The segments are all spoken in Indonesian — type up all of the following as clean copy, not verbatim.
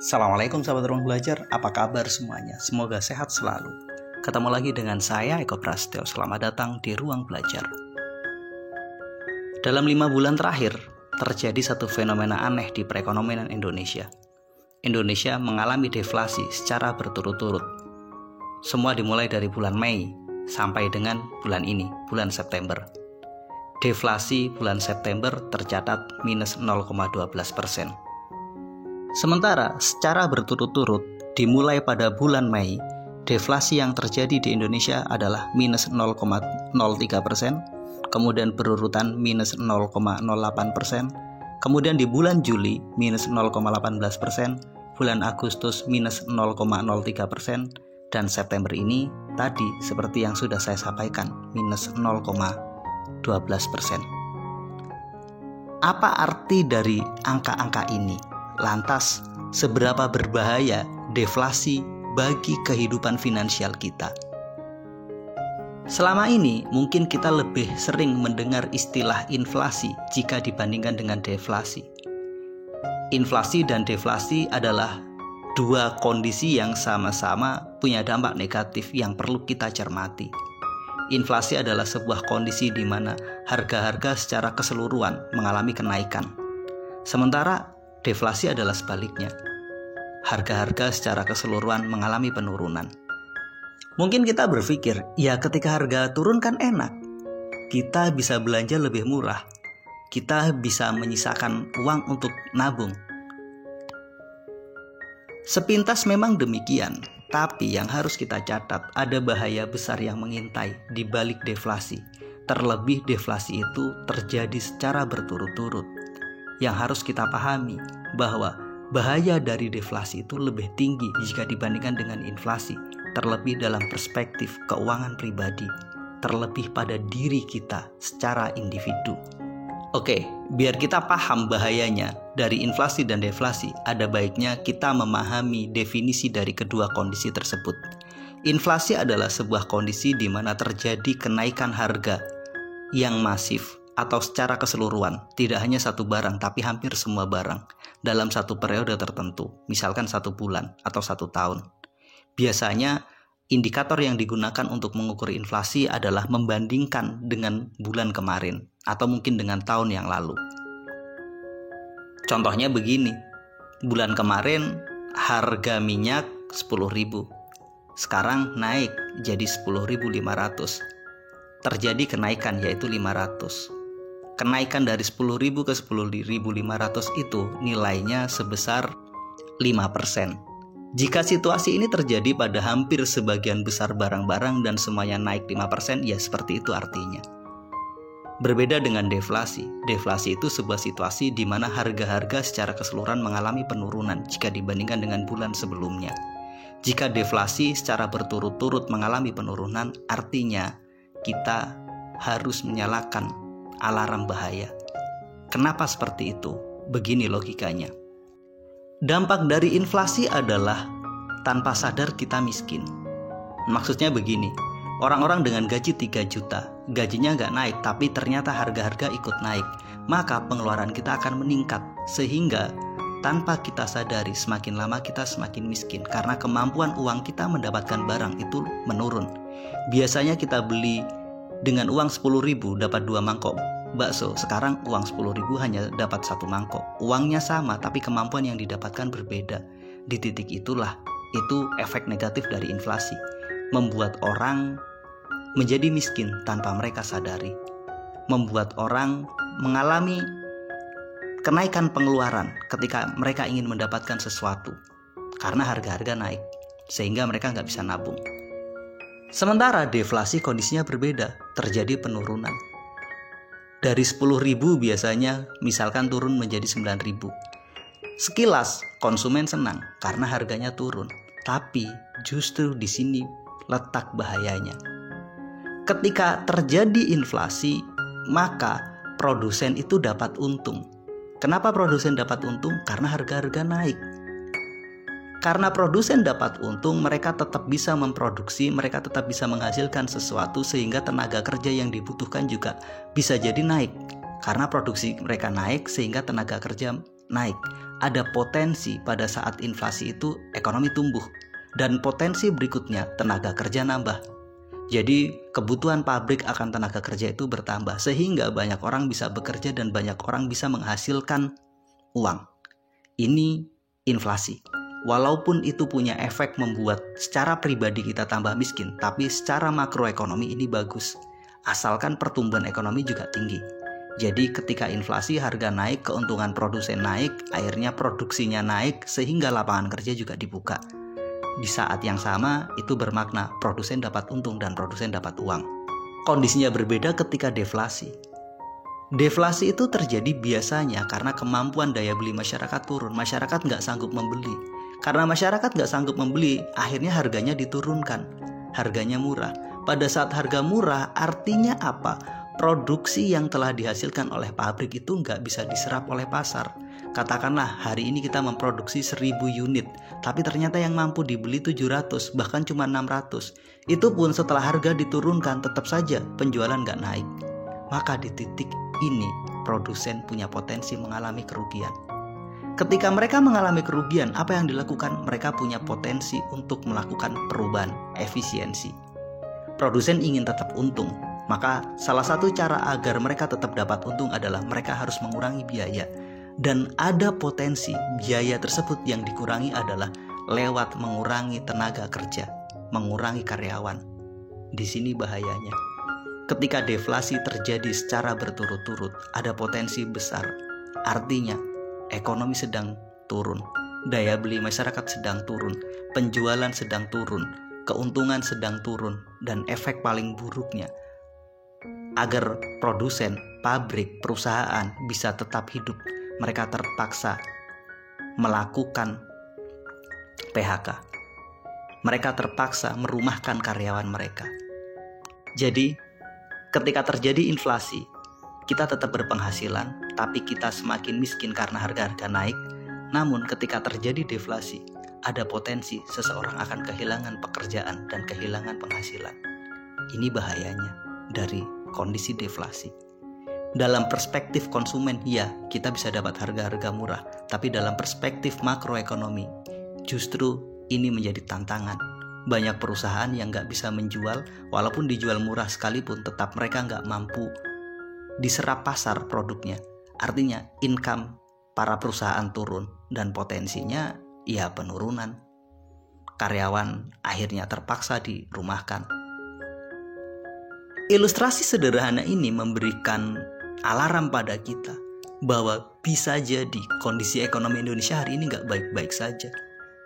Assalamualaikum sahabat ruang belajar, apa kabar semuanya? Semoga sehat selalu. Ketemu lagi dengan saya Eko Prasetyo, selamat datang di ruang belajar. Dalam 5 bulan terakhir, terjadi satu fenomena aneh di perekonomian Indonesia. Indonesia mengalami deflasi secara berturut-turut. Semua dimulai dari bulan Mei sampai dengan bulan ini, bulan September. Deflasi bulan September tercatat minus 0,12%. Sementara secara berturut-turut dimulai pada bulan Mei, deflasi yang terjadi di Indonesia adalah minus 0,03%, kemudian berurutan minus 0,08%, kemudian di bulan Juli minus 0,18%, bulan Agustus minus 0,03%, dan September ini tadi seperti yang sudah saya sampaikan minus 0,12%. Apa arti dari angka-angka ini? Lantas, seberapa berbahaya deflasi bagi kehidupan finansial kita? Selama ini, mungkin kita lebih sering mendengar istilah inflasi jika dibandingkan dengan deflasi. Inflasi dan deflasi adalah dua kondisi yang sama-sama punya dampak negatif yang perlu kita cermati. Inflasi adalah sebuah kondisi di mana harga-harga secara keseluruhan mengalami kenaikan. Sementara deflasi adalah sebaliknya. Harga-harga secara keseluruhan mengalami penurunan. Mungkin kita berpikir, ya ketika harga turun kan enak. Kita bisa belanja lebih murah. Kita bisa menyisakan uang untuk nabung. Sepintas memang demikian, tapi yang harus kita catat ada bahaya besar yang mengintai di balik deflasi. Terlebih deflasi itu terjadi secara berturut-turut. Yang harus kita pahami bahwa bahaya dari deflasi itu lebih tinggi jika dibandingkan dengan inflasi, terlebih dalam perspektif keuangan pribadi, terlebih pada diri kita secara individu. Oke, biar kita paham bahayanya dari inflasi dan deflasi, ada baiknya kita memahami definisi dari kedua kondisi tersebut. Inflasi adalah sebuah kondisi di mana terjadi kenaikan harga yang masif atau secara keseluruhan, tidak hanya satu barang tapi hampir semua barang dalam satu periode tertentu, misalkan 1 bulan atau 1 tahun. Biasanya indikator yang digunakan untuk mengukur inflasi adalah membandingkan dengan bulan kemarin atau mungkin dengan tahun yang lalu. Contohnya begini, bulan kemarin harga minyak 10.000, sekarang naik jadi 10.500. Terjadi kenaikan yaitu 500. Kenaikan dari 10.000 ke 10.500 itu nilainya sebesar 5%. Jika situasi ini terjadi pada hampir sebagian besar barang-barang dan semuanya naik 5%, ya seperti itu artinya. Berbeda dengan deflasi. Deflasi itu sebuah situasi di mana harga-harga secara keseluruhan mengalami penurunan jika dibandingkan dengan bulan sebelumnya. Jika deflasi secara berturut-turut mengalami penurunan, artinya kita harus menyalakan alarm bahaya. Kenapa seperti itu? Begini logikanya. Dampak dari inflasi adalah tanpa sadar kita miskin. Maksudnya begini, orang-orang dengan gaji 3 juta, gajinya nggak naik tapi ternyata harga-harga ikut naik, maka pengeluaran kita akan meningkat, sehingga tanpa kita sadari semakin lama kita semakin miskin karena kemampuan uang kita mendapatkan barang itu menurun. Biasanya kita beli dengan uang 10.000 dapat 2 mangkok bakso, sekarang uang 10.000 hanya dapat 1 mangkok. Uangnya sama tapi kemampuan yang didapatkan berbeda. Di titik itulah itu efek negatif dari inflasi, membuat orang menjadi miskin tanpa mereka sadari, membuat orang mengalami kenaikan pengeluaran ketika mereka ingin mendapatkan sesuatu karena harga-harga naik sehingga mereka nggak bisa nabung. Sementara deflasi kondisinya berbeda, terjadi penurunan. Dari 10.000 biasanya misalkan turun menjadi 9.000. Sekilas konsumen senang karena harganya turun, tapi justru di sini letak bahayanya. Ketika terjadi inflasi, maka produsen itu dapat untung. Kenapa produsen dapat untung? Karena harga-harga naik. Karena produsen dapat untung, mereka tetap bisa memproduksi, mereka tetap bisa menghasilkan sesuatu sehingga tenaga kerja yang dibutuhkan juga bisa jadi naik. Karena produksi mereka naik sehingga tenaga kerja naik. ada potensi pada saat inflasi itu ekonomi tumbuh, dan potensi berikutnya tenaga kerja nambah. Jadi kebutuhan pabrik akan tenaga kerja itu bertambah, sehingga banyak orang bisa bekerja dan banyak orang bisa menghasilkan uang. Ini inflasi. Walaupun itu punya efek membuat secara pribadi kita tambah miskin, tapi secara makroekonomi ini bagus, asalkan pertumbuhan ekonomi juga tinggi. Jadi ketika inflasi, harga naik, keuntungan produsen naik, akhirnya produksinya naik, sehingga lapangan kerja juga dibuka. Di saat yang sama, itu bermakna produsen dapat untung dan produsen dapat uang. Kondisinya berbeda ketika deflasi. Deflasi itu terjadi biasanya karena kemampuan daya beli masyarakat turun. Masyarakat nggak sanggup membeli. Karena masyarakat nggak sanggup membeli, akhirnya harganya diturunkan. Harganya murah. Pada saat harga murah, artinya apa? Produksi yang telah dihasilkan oleh pabrik itu nggak bisa diserap oleh pasar. Katakanlah hari ini kita memproduksi 1000 unit, tapi ternyata yang mampu dibeli 700, bahkan cuma 600. Itu pun setelah harga diturunkan, tetap saja penjualan nggak naik. Maka di titik ini, produsen punya potensi mengalami kerugian. Ketika mereka mengalami kerugian, apa yang dilakukan? Mereka punya potensi untuk melakukan perubahan efisiensi. Produsen ingin tetap untung, maka salah satu cara agar mereka tetap dapat untung adalah mereka harus mengurangi biaya. Dan ada potensi biaya tersebut yang dikurangi adalah lewat mengurangi tenaga kerja, mengurangi karyawan. Di sini bahayanya. Ketika deflasi terjadi secara berturut-turut, ada potensi besar. Artinya, ekonomi sedang turun, daya beli masyarakat sedang turun, penjualan sedang turun, keuntungan sedang turun, dan efek paling buruknya, agar produsen, pabrik, perusahaan bisa tetap hidup, mereka terpaksa melakukan PHK. Mereka terpaksa merumahkan karyawan mereka. Jadi, ketika terjadi inflasi, kita tetap berpenghasilan, tapi kita semakin miskin karena harga-harga naik. Namun ketika terjadi deflasi, ada potensi seseorang akan kehilangan pekerjaan dan kehilangan penghasilan. Ini bahayanya dari kondisi deflasi. Dalam perspektif konsumen, ya, kita bisa dapat harga-harga murah, tapi dalam perspektif makroekonomi, justru ini menjadi tantangan. Banyak perusahaan yang nggak bisa menjual, walaupun dijual murah sekalipun, tetap mereka nggak mampu diserap pasar produknya. Artinya income para perusahaan turun dan potensinya ya penurunan. Karyawan akhirnya terpaksa dirumahkan. Ilustrasi sederhana ini memberikan alarm pada kita bahwa bisa jadi kondisi ekonomi Indonesia hari ini nggak baik-baik saja.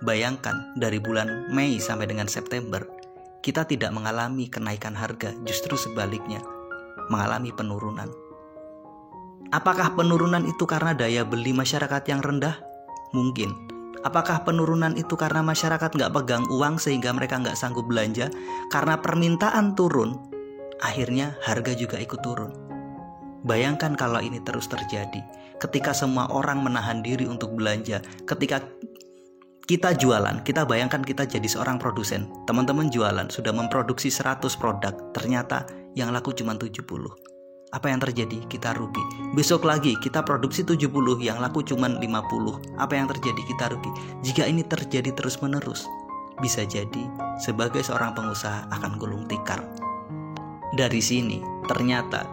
Bayangkan dari bulan Mei sampai dengan September, kita tidak mengalami kenaikan harga, justru sebaliknya, mengalami penurunan. Apakah penurunan itu karena daya beli masyarakat yang rendah? Mungkin. Apakah penurunan itu karena masyarakat nggak pegang uang sehingga mereka nggak sanggup belanja? Karena permintaan turun, akhirnya harga juga ikut turun. Bayangkan kalau ini terus terjadi, ketika semua orang menahan diri untuk belanja, ketika kita jualan, kita bayangkan kita jadi seorang produsen, teman-teman jualan, sudah memproduksi 100 produk, ternyata yang laku cuma 70. Apa yang terjadi? Kita rugi. Besok lagi kita produksi 70, yang laku cuma 50. Apa yang terjadi? Kita rugi. Jika ini terjadi terus-menerus, bisa jadi sebagai seorang pengusaha akan gulung tikar. Dari sini, ternyata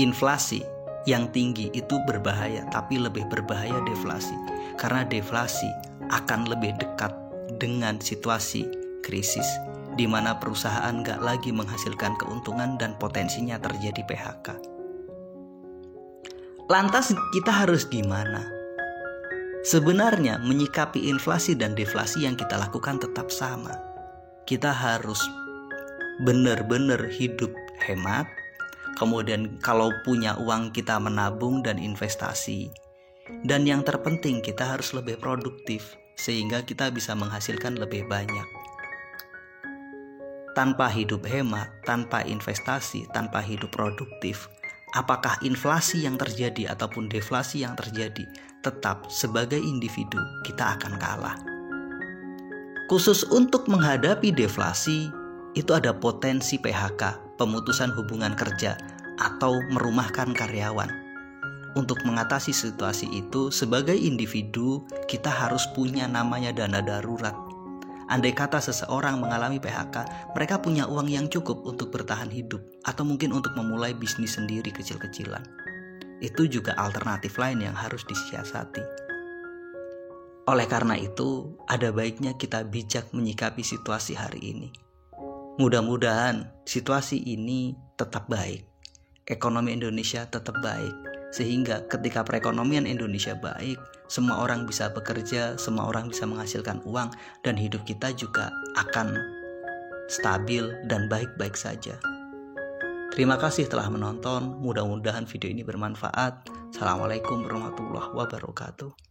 inflasi yang tinggi itu berbahaya, tapi lebih berbahaya deflasi. Karena deflasi akan lebih dekat dengan situasi krisis, di mana perusahaan gak lagi menghasilkan keuntungan dan potensinya terjadi PHK. Lantas kita harus gimana? Sebenarnya menyikapi inflasi dan deflasi yang kita lakukan tetap sama. Kita harus benar-benar hidup hemat. Kemudian kalau punya uang kita menabung dan investasi. Dan yang terpenting kita harus lebih produktif sehingga kita bisa menghasilkan lebih banyak. Tanpa hidup hemat, tanpa investasi, tanpa hidup produktif, apakah inflasi yang terjadi ataupun deflasi yang terjadi, tetap sebagai individu kita akan kalah. Khusus untuk menghadapi deflasi, itu ada potensi PHK, pemutusan hubungan kerja, atau merumahkan karyawan. untuk mengatasi situasi itu, sebagai individu kita harus punya namanya dana darurat. Andai kata seseorang mengalami PHK, mereka punya uang yang cukup untuk bertahan hidup atau mungkin untuk memulai bisnis sendiri kecil-kecilan. Itu juga alternatif lain yang harus disiasati. Oleh karena itu, ada baiknya kita bijak menyikapi situasi hari ini. Mudah-mudahan situasi ini tetap baik, ekonomi Indonesia tetap baik, sehingga ketika perekonomian Indonesia baik, semua orang bisa bekerja, semua orang bisa menghasilkan uang, dan hidup kita juga akan stabil dan baik-baik saja. Terima kasih telah menonton, mudah-mudahan video ini bermanfaat. Assalamualaikum warahmatullahi wabarakatuh.